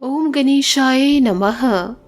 ओम गणेशाय नमः।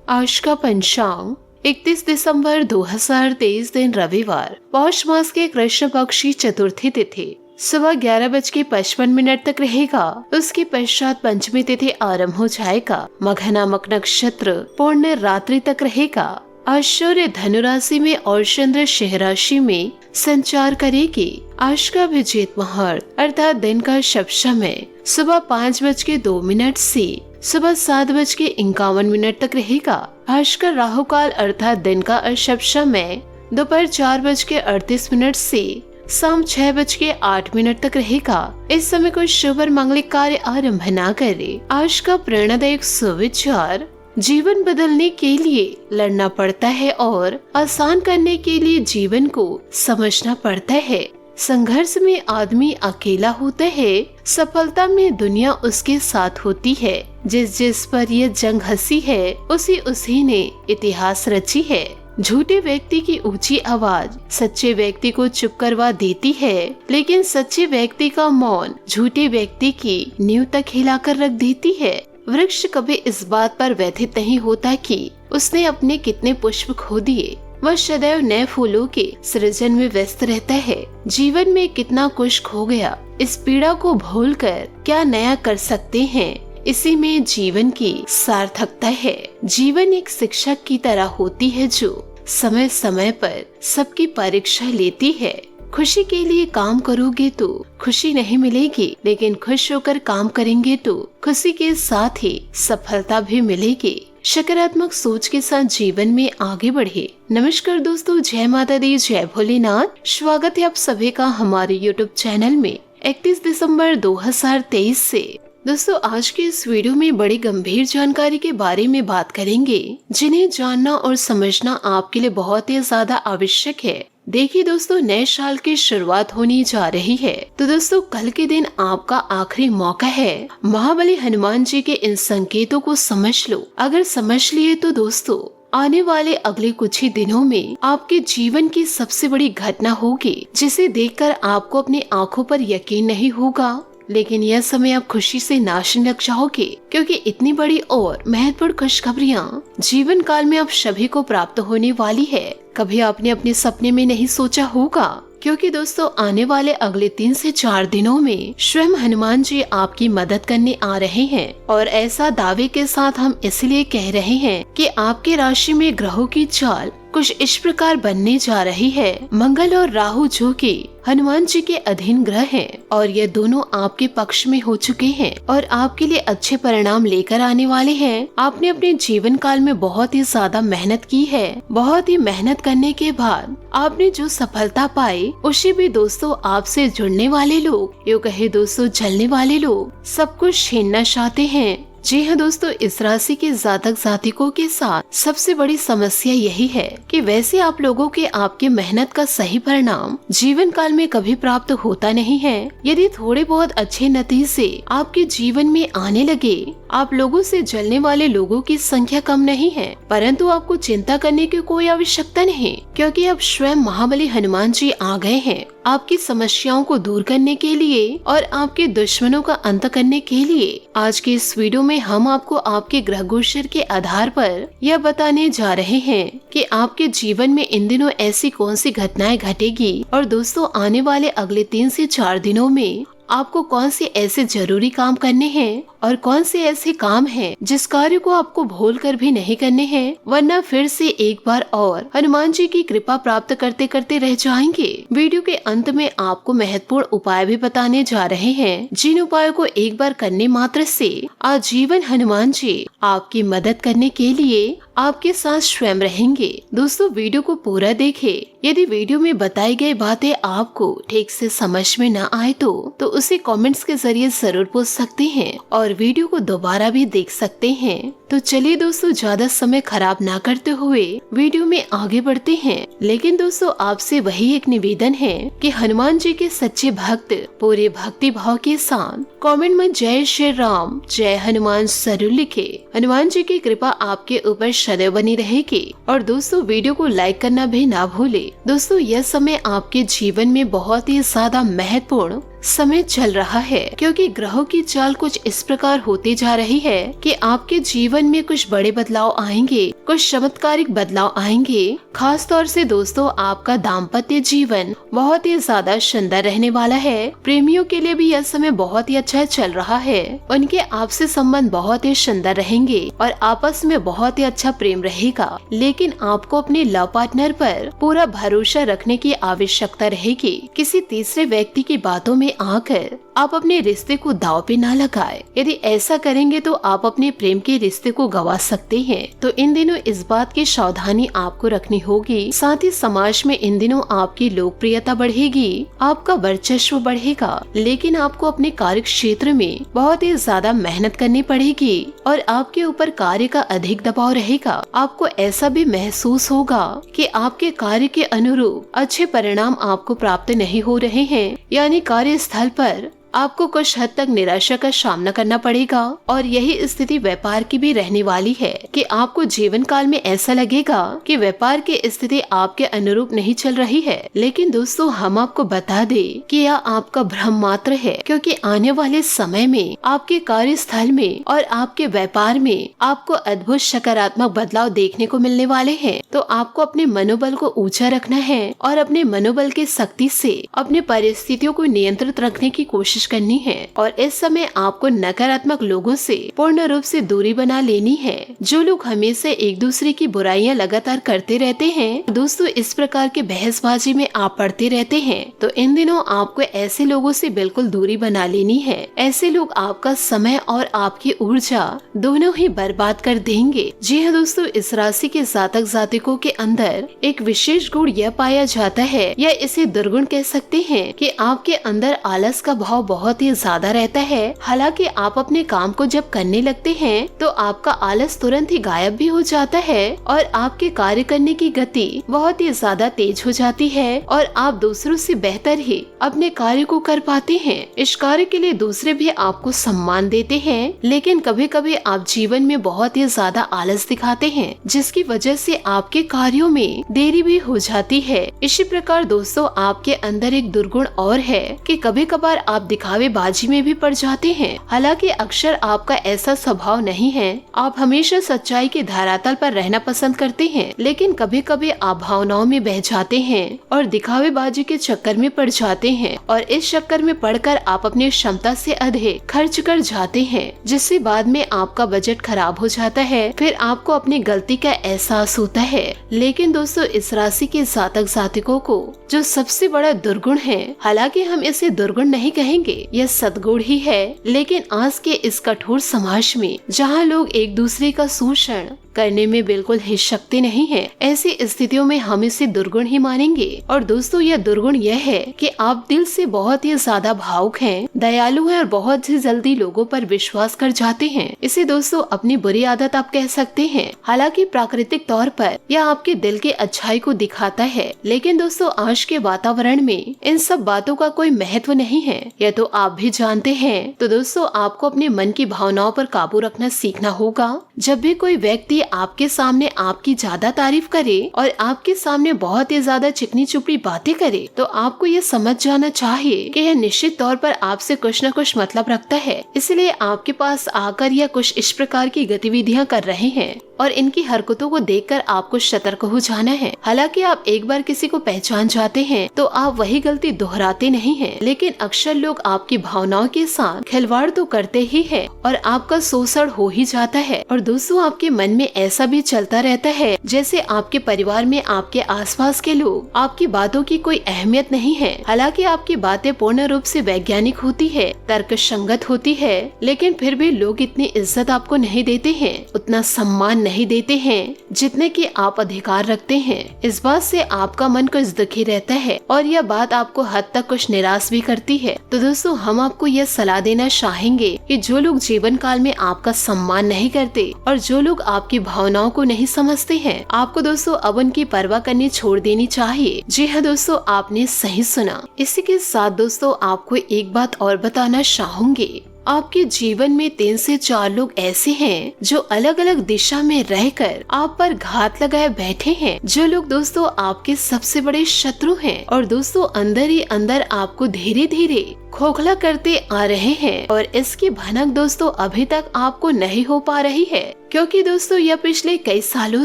आज का पंचांग 31 दिसंबर 2023 दिन रविवार, पौष मास के कृष्ण पक्षी चतुर्थी तिथि सुबह 11:55 तक रहेगा। उसके पश्चात पंचमी तिथि आरंभ हो जाएगा। मघ नामक नक्षत्र पूर्ण रात्रि तक रहेगा। आज सूर्य धनु राशि में और चंद्र सिंह राशि में संचार करेगी। आज का अभिजीत मुहूर्त अर्थात दिन का शुभ समय सुबह 5:02 से सुबह 7:51 तक रहेगा। आज का राहु काल अर्थात दिन का अशुभ समय दोपहर 4:38 से शाम 6:08 तक रहेगा। इस समय कोई शुभ और मांगलिक कार्य आरंभ न करे। आज का प्रेरणादायक सुविचार, जीवन बदलने के लिए लड़ना पड़ता है और आसान करने के लिए जीवन को समझना पड़ता है। संघर्ष में आदमी अकेला होता है, सफलता में दुनिया उसके साथ होती है। जिस पर ये जंग हंसी है, उसी ने इतिहास रची है। झूठे व्यक्ति की ऊंची आवाज सच्चे व्यक्ति को चुप करवा देती है, लेकिन सच्चे व्यक्ति का मौन झूठे व्यक्ति की नींव तक हिलाकर रख देती है। वृक्ष कभी इस बात पर व्यथित नहीं होता कि उसने अपने कितने पुष्प खो दिए। वह सदैव नए फूलों के सृजन में व्यस्त रहता है। जीवन में कितना कुछ खो गया, इस पीड़ा को भूलकर क्या नया कर सकते हैं, इसी में जीवन की सार्थकता है। जीवन एक शिक्षक की तरह होती है जो समय समय पर सबकी परीक्षा लेती है। खुशी के लिए काम करोगे तो खुशी नहीं मिलेगी, लेकिन खुश होकर काम करेंगे तो खुशी के साथ ही सफलता भी मिलेगी। सकारात्मक सोच के साथ जीवन में आगे बढ़े। नमस्कार दोस्तों, जय माता दी, जय भोलेनाथ। स्वागत है आप सभी का हमारे यूट्यूब चैनल में। 31 दिसंबर 2023 से दोस्तों आज के इस वीडियो में बड़ी गंभीर जानकारी के बारे में बात करेंगे, जिन्हें जानना और समझना आपके लिए बहुत ही ज्यादा आवश्यक है। देखिए दोस्तों, नए साल की शुरुआत होने जा रही है, तो दोस्तों कल के दिन आपका आखिरी मौका है। महाबली हनुमान जी के इन संकेतों को समझ लो। अगर समझ लिए तो दोस्तों आने वाले अगले कुछ ही दिनों में आपके जीवन की सबसे बड़ी घटना होगी, जिसे देखकर आपको अपनी आंखों पर यकीन नहीं होगा। लेकिन यह समय आप खुशी से नाचने लग जाओगे, क्योंकि इतनी बड़ी और महत्वपूर्ण खुशखबरियां जीवन काल में आप सभी को प्राप्त होने वाली है। कभी आपने अपने सपने में नहीं सोचा होगा, क्योंकि दोस्तों आने वाले अगले 3 से 4 दिनों में स्वयं हनुमान जी आपकी मदद करने आ रहे हैं। और ऐसा दावे के साथ हम इसलिए कह रहे हैं कि आपके राशि में ग्रहों की चाल कुछ इस प्रकार बनने जा रही है। मंगल और राहु जो कि हनुमान जी के अधीन ग्रह हैं, और ये दोनों आपके पक्ष में हो चुके हैं और आपके लिए अच्छे परिणाम लेकर आने वाले हैं। आपने अपने जीवन काल में बहुत ही ज्यादा मेहनत की है। बहुत ही मेहनत करने के बाद आपने जो सफलता पाई, उसे भी दोस्तों आपसे जुड़ने वाले लोग, यूँ कहे दोस्तों जलने वाले लोग, सब कुछ छीनना चाहते हैं। जी हाँ दोस्तों, इस राशि के जातक जातिकों के साथ सबसे बड़ी समस्या यही है कि वैसे आप लोगों के आपके मेहनत का सही परिणाम जीवन काल में कभी प्राप्त होता नहीं है। यदि थोड़े बहुत अच्छे नतीजे आपके जीवन में आने लगे, आप लोगों से जलने वाले लोगों की संख्या कम नहीं है, परंतु आपको चिंता करने की कोई आवश्यकता नहीं, क्योंकि अब स्वयं महाबली हनुमान जी आ गए हैं आपकी समस्याओं को दूर करने के लिए और आपके दुश्मनों का अंत करने के लिए। आज के इस वीडियो में हम आपको आपके ग्रह गोचर के आधार पर यह बताने जा रहे हैं कि आपके जीवन में इन दिनों ऐसी कौन सी घटनाएं घटेगी, और दोस्तों आने वाले अगले 3 से 4 दिनों में आपको कौन से ऐसे जरूरी काम करने हैं और कौन से ऐसे काम हैं जिस कार्य को आपको भूल कर भी नहीं करने हैं, वरना फिर से एक बार और हनुमान जी की कृपा प्राप्त करते करते रह जाएंगे। वीडियो के अंत में आपको महत्वपूर्ण उपाय भी बताने जा रहे हैं, जिन उपायों को एक बार करने मात्र से आजीवन हनुमान जी आपकी मदद करने के लिए आपके साथ स्वयं रहेंगे। दोस्तों वीडियो को पूरा देखें। यदि वीडियो में बताई गई बातें आपको ठीक से समझ में न आए तो उसे कमेंट्स के जरिए जरूर पूछ सकते हैं और वीडियो को दोबारा भी देख सकते हैं। तो चलिए दोस्तों, ज्यादा समय खराब ना करते हुए वीडियो में आगे बढ़ते हैं। लेकिन दोस्तों आपसे वही एक निवेदन है कि हनुमान जी के सच्चे भक्त पूरे भक्ति भाव के साथ कमेंट में जय श्री राम, जय हनुमान जरूर लिखे। हनुमान जी की कृपा आपके ऊपर सदैव बनी रहेगी। और दोस्तों वीडियो को लाइक करना भी ना भूले। दोस्तों यह समय आपके जीवन में बहुत ही ज्यादा महत्वपूर्ण समय चल रहा है, क्योंकि ग्रहों की चाल कुछ इस प्रकार होती जा रही है कि आपके जीवन में कुछ बड़े बदलाव आएंगे, कुछ चमत्कारिक बदलाव आएंगे। खास तौर से दोस्तों, आपका दाम्पत्य जीवन बहुत ही ज्यादा शानदार रहने वाला है। प्रेमियों के लिए भी यह समय बहुत ही अच्छा चल रहा है। उनके आपसे संबंध बहुत ही शानदार रहेंगे और आपस में बहुत ही अच्छा प्रेम रहेगा। लेकिन आपको अपने लव पार्टनर पर पूरा भरोसा रखने की आवश्यकता रहेगी। किसी तीसरे व्यक्ति की बातों में आकर आप अपने रिश्ते को दांव पे ना लगाए। यदि ऐसा करेंगे तो आप अपने प्रेम के रिश्ते को गंवा सकते हैं। तो इन दिनों इस बात की सावधानी आपको रखनी होगी। साथ ही समाज में इन दिनों आपकी लोकप्रियता बढ़ेगी, आपका वर्चस्व बढ़ेगा। लेकिन आपको अपने कार्य क्षेत्र में बहुत ही ज्यादा मेहनत करनी पड़ेगी और आपके ऊपर कार्य का अधिक दबाव रहेगा। आपको ऐसा भी महसूस होगा कि आपके कार्य के अनुरूप अच्छे परिणाम आपको प्राप्त नहीं हो रहे हैं, यानी कार्यस्थल पर आपको कुछ हद तक निराशा का सामना करना पड़ेगा। और यही स्थिति व्यापार की भी रहने वाली है कि आपको जीवन काल में ऐसा लगेगा कि व्यापार की स्थिति आपके अनुरूप नहीं चल रही है। लेकिन दोस्तों, हम आपको बता दें कि यह आपका भ्रम मात्र है, क्योंकि आने वाले समय में आपके कार्यस्थल में और आपके व्यापार में आपको अद्भुत सकारात्मक बदलाव देखने को मिलने वाले हैं। तो आपको अपने मनोबल को ऊंचा रखना है और अपने मनोबल की शक्ति से अपने परिस्थितियों को नियंत्रित रखने की कोशिश करनी है। और इस समय आपको नकारात्मक लोगों से पूर्ण रूप से दूरी बना लेनी है। जो लोग हमेशा एक दूसरे की बुराइयां लगातार करते रहते हैं, दोस्तों इस प्रकार के बहसबाजी में आप पड़ते रहते हैं, तो इन दिनों आपको ऐसे लोगों से बिल्कुल दूरी बना लेनी है। ऐसे लोग आपका समय और आपकी ऊर्जा दोनों ही बर्बाद कर देंगे। जी हाँ दोस्तों, इस राशि के जातक जातिकों के अंदर एक विशेष गुण यह पाया जाता है, या इसे दुर्गुण कह सकते हैं, कि आपके अंदर आलस का भाव बहुत ही ज्यादा रहता है। हालांकि आप अपने काम को जब करने लगते हैं तो आपका आलस तुरंत ही गायब भी हो जाता है और आपके कार्य करने की गति बहुत ही ज्यादा तेज हो जाती है और आप दूसरों से बेहतर ही अपने कार्य को कर पाते हैं। इस कार्य के लिए दूसरे भी आपको सम्मान देते हैं, लेकिन कभी कभी आप जीवन में बहुत ही ज्यादा आलस दिखाते हैं, जिसकी वजह से आपके कार्यों में देरी भी हो जाती है। इसी प्रकार दोस्तों, आपके अंदर एक दुर्गुण और है कि कभी कभार आप दिखावेबाजी में भी पड़ जाते हैं। हालांकि अक्सर आपका ऐसा स्वभाव नहीं है, आप हमेशा सच्चाई के धरातल पर रहना पसंद करते हैं, लेकिन कभी कभी आप भावनाओं में बह जाते हैं और दिखावेबाजी के चक्कर में पड़ जाते हैं और इस चक्कर में पड़कर आप अपनी क्षमता से अधिक खर्च कर जाते हैं, जिससे बाद में आपका बजट खराब हो जाता है। फिर आपको अपनी गलती का एहसास होता है। लेकिन दोस्तों, इस राशि के जातक जातिकों को जो सबसे बड़ा दुर्गुण है, हालांकि हम इसे दुर्गुण नहीं कहेंगे, यह सद्गुण ही है, लेकिन आज के इस कठोर समाज में जहाँ लोग एक दूसरे का शोषण करने में बिल्कुल हिचकते नहीं है, ऐसी स्थितियों में हम इसे दुर्गुण ही मानेंगे। और दोस्तों, यह दुर्गुण यह है कि आप दिल से बहुत ही ज्यादा भावुक हैं, दयालु हैं और बहुत ही जल्दी लोगों पर विश्वास कर जाते हैं। इसे दोस्तों अपनी बुरी आदत आप कह सकते हैं। हालांकि प्राकृतिक तौर पर यह आपके दिल की अच्छाई को दिखाता है, लेकिन दोस्तों आज के वातावरण में इन सब बातों का कोई महत्व नहीं है, यह तो आप भी जानते हैं। तो दोस्तों, आपको अपने मन की भावनाओं पर काबू रखना सीखना होगा। जब भी कोई व्यक्ति आपके सामने आपकी ज्यादा तारीफ करे और आपके सामने बहुत ही ज्यादा चिकनी चुपड़ी बातें करे, तो आपको ये समझ जाना चाहिए कि यह निश्चित तौर पर आपसे कुछ न कुछ मतलब रखता है, इसलिए आपके पास आकर यह कुछ इस प्रकार की गतिविधियां कर रहे हैं और इनकी हरकतों को देखकर आपको सतर्क हो जाना है। हालांकि आप एक बार किसी को पहचान जाते हैं तो आप वही गलती दोहराते नहीं हैं, लेकिन अक्सर लोग आपकी भावनाओं के साथ खिलवाड़ तो करते ही है और आपका शोषण हो ही जाता है। और दोस्तों, आपके मन में ऐसा भी चलता रहता है जैसे आपके परिवार में आपके आसपास के लोग आपकी बातों की कोई अहमियत नहीं है। हालांकि आपकी बातें पूर्ण रूप से वैज्ञानिक होती है, तर्कसंगत होती है, लेकिन फिर भी लोग इतनी इज्जत आपको नहीं देते हैं, उतना सम्मान नहीं देते हैं जितने कि आप अधिकार रखते हैं। इस बात से आपका मन कुछ दुखी रहता है और यह बात आपको हद तक कुछ निराश भी करती है। तो दोस्तों, हम आपको यह सलाह देना चाहेंगे कि जो लोग जीवन काल में आपका सम्मान नहीं करते और जो लोग आपकी भावनाओं को नहीं समझते हैं, आपको दोस्तों अब उनकी परवाह करनी छोड़ देनी चाहिए। जी हाँ दोस्तों, आपने सही सुना। इसी के साथ दोस्तों, आपको एक बात और बताना चाहूंगी। आपके जीवन में 3 से 4 लोग ऐसे हैं जो अलग अलग दिशा में रहकर आप पर घात लगाए बैठे हैं। जो लोग दोस्तों आपके सबसे बड़े शत्रु हैं और दोस्तों अंदर ही अंदर आपको धीरे धीरे खोखला करते आ रहे हैं और इसकी भनक दोस्तों अभी तक आपको नहीं हो पा रही है, क्योंकि दोस्तों यह पिछले कई सालों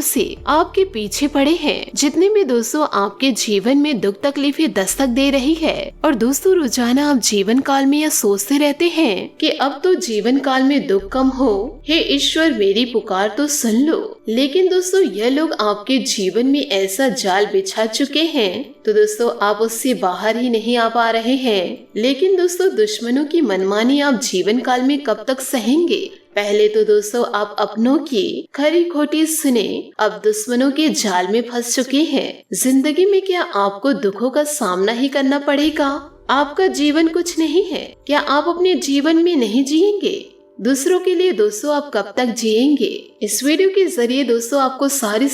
से आपके पीछे पड़े हैं। जितने भी दोस्तों आपके जीवन में दुख तकलीफें दस्तक दे रही है और दोस्तों रोजाना आप जीवन काल में यह सोचते रहते हैं कि अब तो जीवन काल में दुख कम हो, हे ईश्वर मेरी पुकार तो सुन लो। लेकिन दोस्तों यह लोग आपके जीवन में ऐसा जाल बिछा चुके हैं तो दोस्तों आप उससे बाहर ही नहीं आ पा रहे हैं। लेकिन दोस्तों दुश्मनों की मनमानी आप जीवन काल में कब तक सहेंगे? पहले तो दोस्तों आप अपनों की खरी खोटी सुने, अब दुश्मनों के जाल में फंस चुके हैं। जिंदगी में क्या आपको दुखों का सामना ही करना पड़ेगा? आपका जीवन कुछ नहीं है? क्या आप अपने जीवन में नहीं जिएंगे? दूसरों के लिए दोस्तों आप कब तक जिएंगे? इस वीडियो के जरिए दोस्तों आपको सारी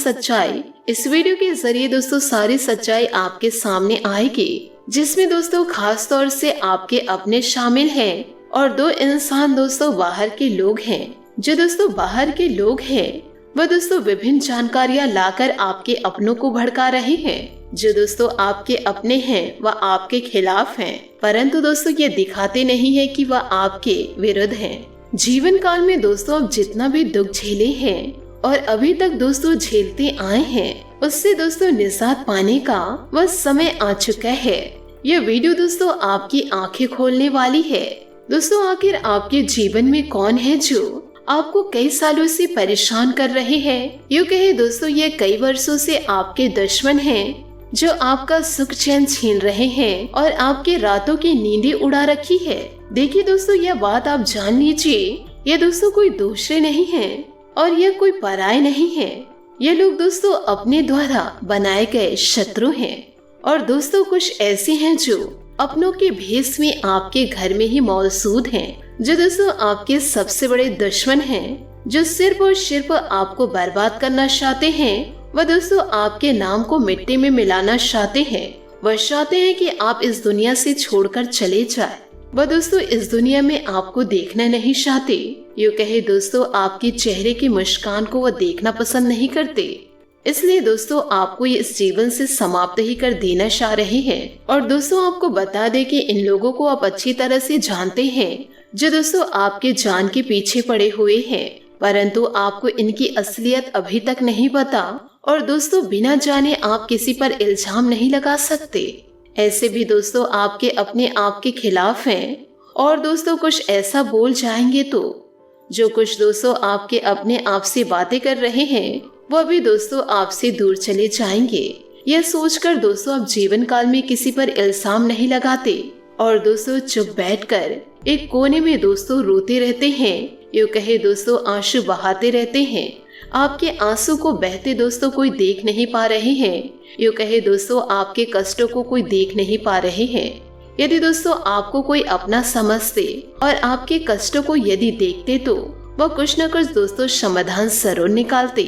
सच्चाई आपके सामने आएगी, जिसमें दोस्तों खास तौर से आपके अपने शामिल हैं और दो इंसान दोस्तों बाहर के लोग हैं। जो दोस्तों बाहर के लोग हैं वह दोस्तों विभिन्न जानकारियां लाकर आपके अपनों को भड़का रहे हैं। जो दोस्तों आपके अपने हैं वह आपके खिलाफ हैं, परंतु दोस्तों ये दिखाते नहीं है कि वह आपके विरुद्ध हैं। जीवन काल में दोस्तों आप जितना भी दुख झेले हैं और अभी तक दोस्तों झेलते आए हैं, उससे दोस्तों निजात पाने का वह समय आ चुका है। यह वीडियो दोस्तों आपकी आंखें खोलने वाली है। दोस्तों आखिर आपके जीवन में कौन है जो आपको कई सालों से परेशान कर रहे हैं? यूँ कहे दोस्तों ये कई वर्षों से आपके दुश्मन हैं, जो आपका सुख चैन छीन रहे हैं और आपके रातों की नींदें उड़ा रखी है। देखिए दोस्तों यह बात आप जान लीजिए, ये दोस्तों कोई दूसरे नहीं है और यह कोई पराये नहीं है। ये लोग दोस्तों अपने द्वारा बनाए गए शत्रु हैं और दोस्तों कुछ ऐसे हैं जो अपनों के भेष में आपके घर में ही मौजूद हैं, जो दोस्तों आपके सबसे बड़े दुश्मन हैं, जो सिर्फ और सिर्फ आपको बर्बाद करना चाहते हैं। वह दोस्तों आपके नाम को मिट्टी में मिलाना चाहते हैं। वह चाहते हैं कि आप इस दुनिया से छोड़कर चले जाए। वह दोस्तों इस दुनिया में आपको देखना नहीं चाहते। यूँ कहे दोस्तों आपके चेहरे की मुस्कान को वह देखना पसंद नहीं करते। इसलिए दोस्तों आपको ये इस जीवन से समाप्त ही कर देना चाह रहे हैं। और दोस्तों आपको बता दे कि इन लोगों को आप अच्छी तरह से जानते हैं, जो दोस्तों आपके जान के पीछे पड़े हुए हैं, परंतु आपको इनकी असलियत अभी तक नहीं पता। और दोस्तों बिना जाने आप किसी पर इल्जाम नहीं लगा सकते। ऐसे भी दोस्तों आपके अपने आप के खिलाफ हैं और दोस्तों कुछ ऐसा बोल जाएंगे तो जो कुछ दोस्तों आपके अपने आप से बातें कर रहे हैं वह भी दोस्तों आपसे दूर चले जाएंगे। यह सोचकर दोस्तों आप जीवन काल में किसी पर इल्जाम नहीं लगाते और दोस्तों चुप बैठकर एक कोने में दोस्तों रोते रहते हैं। यूँ कहे दोस्तों आंसू बहाते रहते हैं। आपके आंसू को बहते दोस्तों कोई देख नहीं पा रहे हैं। यूँ कहे दोस्तों आपके कष्टों को कोई देख नहीं पा रहे हैं। यदि दोस्तों आपको कोई अपना समझते और आपके कष्टों को यदि देखते तो वह कुछ न कुछ दोस्तों समाधान जरूर निकालते।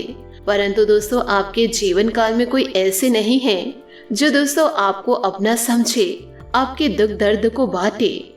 परंतु दोस्तों आपके जीवन काल में कोई ऐसे नहीं है जो दोस्तों आपको अपना समझे, आपके दुख दर्द को बांटे।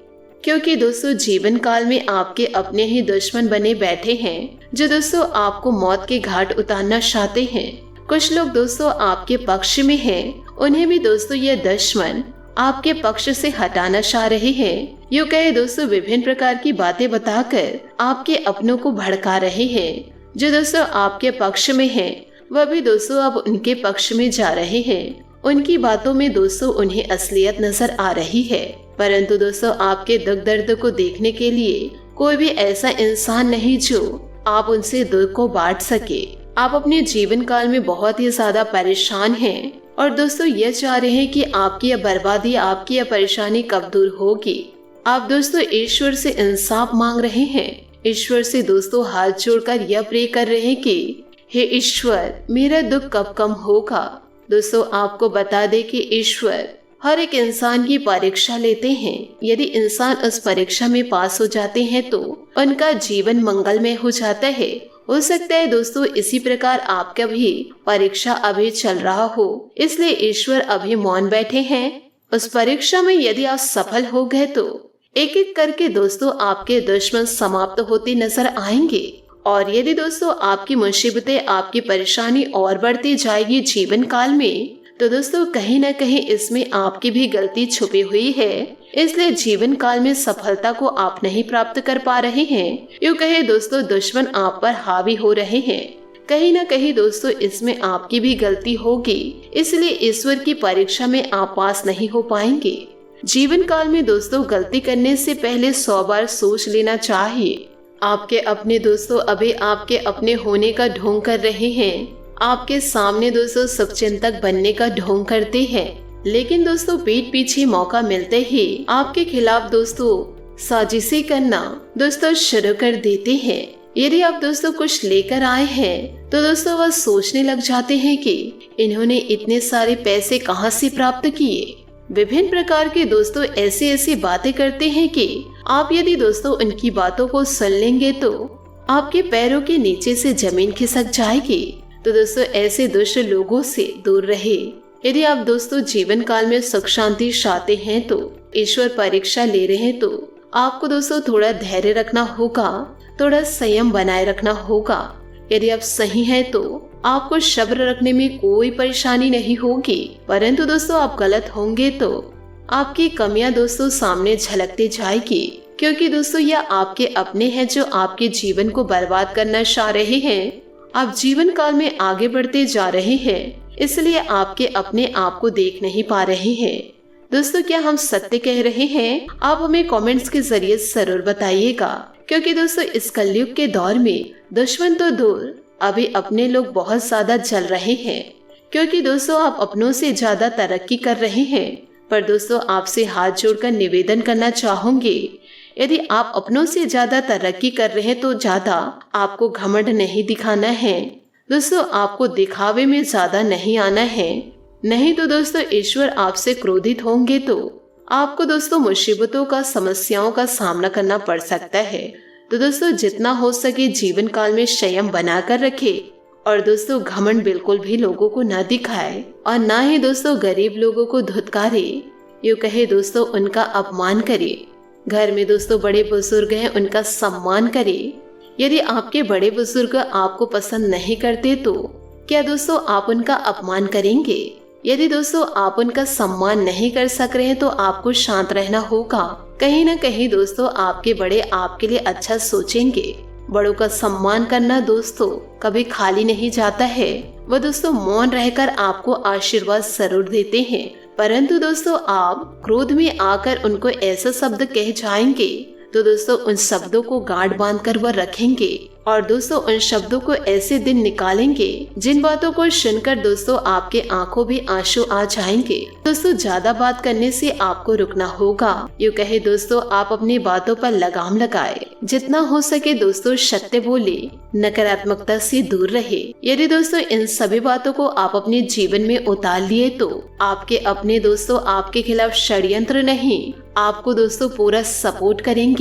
क्योंकि दोस्तों जीवन काल में आपके अपने ही दुश्मन बने बैठे हैं, जो दोस्तों आपको मौत के घाट उतारना चाहते हैं। कुछ लोग दोस्तों आपके पक्ष में हैं, उन्हें भी दोस्तों ये दुश्मन आपके पक्ष से हटाना चाह रहे हैं। यूँ कहे दोस्तों विभिन्न प्रकार की बातें बताकर आपके अपनों को भड़का रहे हैं। जो दोस्तों आपके पक्ष में हैं, वह भी दोस्तों अब उनके पक्ष में जा रहे हैं। उनकी बातों में दोस्तों उन्हें असलियत नजर आ रही है, परंतु दोस्तों आपके दुख दर्द को देखने के लिए कोई भी ऐसा इंसान नहीं जो आप उनसे दुख को बांट सके। आप अपने जीवन काल में बहुत ही ज्यादा परेशान हैं और दोस्तों ये चाह रहे हैं कि आपकी यह बर्बादी, आपकी यह परेशानी कब दूर होगी। आप दोस्तों ईश्वर से इंसाफ मांग रहे हैं। ईश्वर से दोस्तों हाथ जोड़कर यह प्रे कर रहे हैं कि हे ईश्वर मेरा दुख कब कम होगा। दोस्तों आपको बता दे कि ईश्वर हर एक इंसान की परीक्षा लेते हैं। यदि इंसान उस परीक्षा में पास हो जाते हैं तो उनका जीवन मंगलमय हो जाता है। हो सकता है दोस्तों इसी प्रकार आपका भी परीक्षा अभी चल रहा हो, इसलिए ईश्वर अभी मौन बैठे हैं। उस परीक्षा में यदि आप सफल हो गए तो एक एक करके दोस्तों आपके दुश्मन समाप्त होते नजर आएंगे। और यदि दोस्तों आपकी मुसीबतें, आपकी परेशानी और बढ़ती जाएगी जीवन काल में, तो दोस्तों कहीं ना कहीं इसमें आपकी भी गलती छुपी हुई है, इसलिए जीवन काल में सफलता को आप नहीं प्राप्त कर पा रहे हैं। यूँ कहे दोस्तों दुश्मन आप पर हावी हो रहे हैं। कहीं ना कहीं दोस्तों इसमें आपकी भी गलती होगी, इसलिए ईश्वर की परीक्षा में आप पास नहीं हो पाएंगे। जीवन काल में दोस्तों गलती करने से पहले 100 बार सोच लेना चाहिए। आपके अपने दोस्तों अभी आपके अपने होने का ढोंग कर रहे हैं, आपके सामने दोस्तों सब चिंतक बनने का ढोंग करते हैं, लेकिन दोस्तों पीठ पीछे मौका मिलते ही आपके खिलाफ दोस्तों साजिशें करना दोस्तों शुरू कर देते हैं। यदि आप दोस्तों कुछ लेकर आए हैं तो दोस्तों वह सोचने लग जाते हैं कि इन्होंने इतने सारे पैसे कहां से प्राप्त किए। विभिन्न प्रकार के दोस्तों ऐसी ऐसी बातें करते हैं कि आप यदि दोस्तों उनकी बातों को सुन लेंगे तो आपके पैरों के नीचे से जमीन खिसक जाएगी। तो दोस्तों ऐसे दुष्ट लोगों से दूर रहे। यदि आप दोस्तों जीवन काल में सुख शांति चाहते हैं तो ईश्वर परीक्षा ले रहे हैं तो आपको दोस्तों थोड़ा धैर्य रखना होगा, थोड़ा संयम बनाए रखना होगा। यदि आप सही हैं तो आपको सब्र रखने में कोई परेशानी नहीं होगी, परंतु दोस्तों आप गलत होंगे तो आपकी कमियां दोस्तों सामने झलकती जाएगी, क्योंकि दोस्तों यह आपके अपने हैं जो आपके जीवन को बर्बाद करना चाह रहे हैं। आप जीवन काल में आगे बढ़ते जा रहे हैं, इसलिए आपके अपने आप को देख नहीं पा रहे हैं। दोस्तों क्या हम सत्य कह रहे हैं? आप हमें कमेंट्स के जरिए जरूर बताइएगा, क्योंकि दोस्तों इस कलयुग के दौर में दुश्मन तो दूर, अभी अपने लोग बहुत ज्यादा जल रहे हैं, क्योंकि दोस्तों आप अपनों से ज्यादा तरक्की कर रहे हैं। पर दोस्तों आपसे हाथ जोड़कर निवेदन करना चाहूंगी, यदि आप अपनों से ज्यादा तरक्की कर रहे हैं तो ज्यादा आपको घमंड नहीं दिखाना है। दोस्तों आपको दिखावे में ज्यादा नहीं आना है, नहीं तो दोस्तों ईश्वर आपसे क्रोधित होंगे तो आपको दोस्तों मुसीबतों का, समस्याओं का सामना करना पड़ सकता है। तो दोस्तों जितना हो सके जीवन काल में संयम बनाकर रखे और दोस्तों घमंड बिल्कुल भी लोगों को न दिखाए और ना ही दोस्तों गरीब लोगों को धुतकारे, यूँ कहे दोस्तों उनका अपमान करे। घर में दोस्तों बड़े बुजुर्ग हैं, उनका सम्मान करे। यदि आपके बड़े बुजुर्ग आपको पसंद नहीं करते तो क्या दोस्तों आप उनका अपमान करेंगे? यदि दोस्तों आप उनका सम्मान नहीं कर सक रहे हैं तो आपको शांत रहना होगा। कहीं ना कहीं दोस्तों आपके बड़े आपके लिए अच्छा सोचेंगे। बड़ों का सम्मान करना दोस्तों कभी खाली नहीं जाता है। वह दोस्तों मौन रहकर आपको आशीर्वाद जरूर देते हैं, परंतु दोस्तों आप क्रोध में आकर उनको ऐसा शब्द कह जाएंगे तो दोस्तों उन शब्दों को गांठ बांधकर वह रखेंगे और दोस्तों उन शब्दों को ऐसे दिन निकालेंगे जिन बातों को सुनकर दोस्तों आपके आंखों भी आंसू आ जाएंगे। दोस्तों ज्यादा बात करने से आपको रुकना होगा। यूँ कहे दोस्तों आप अपनी बातों पर लगाम लगाए, जितना हो सके दोस्तों सत्य बोले, नकारात्मकता से दूर रहे। यदि दोस्तों इन सभी बातों को आप अपने जीवन में उतार लिए तो आपके अपने दोस्तों आपके खिलाफ षड्यंत्र नहीं, आपको दोस्तों पूरा सपोर्ट करेंगे।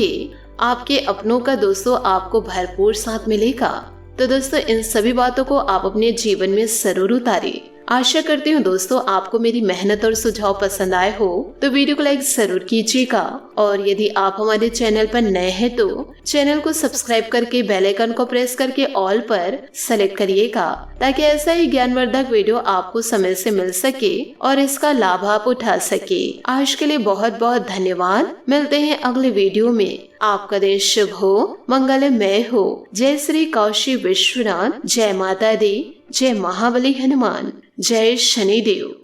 आपके अपनों का दोस्तों आपको भरपूर साथ मिलेगा। तो दोस्तों इन सभी बातों को आप अपने जीवन में जरूर उतारें। आशा करती हूँ दोस्तों आपको मेरी मेहनत और सुझाव पसंद आए हो तो वीडियो को लाइक जरूर कीजिएगा, और यदि आप हमारे चैनल पर नए हैं तो चैनल को सब्सक्राइब करके बेल आइकन को प्रेस करके ऑल पर सेलेक्ट करिएगा, ताकि ऐसा ही ज्ञानवर्धक वीडियो आपको समय से मिल सके और इसका लाभ आप उठा सके। आज के लिए बहुत बहुत धन्यवाद। मिलते हैं अगले वीडियो में। आपका दिन शुभ हो, मंगलमय हो। जय श्री काशी विश्वनाथ, जय माता दी, जय महाबली हनुमान, जय शनिदेव।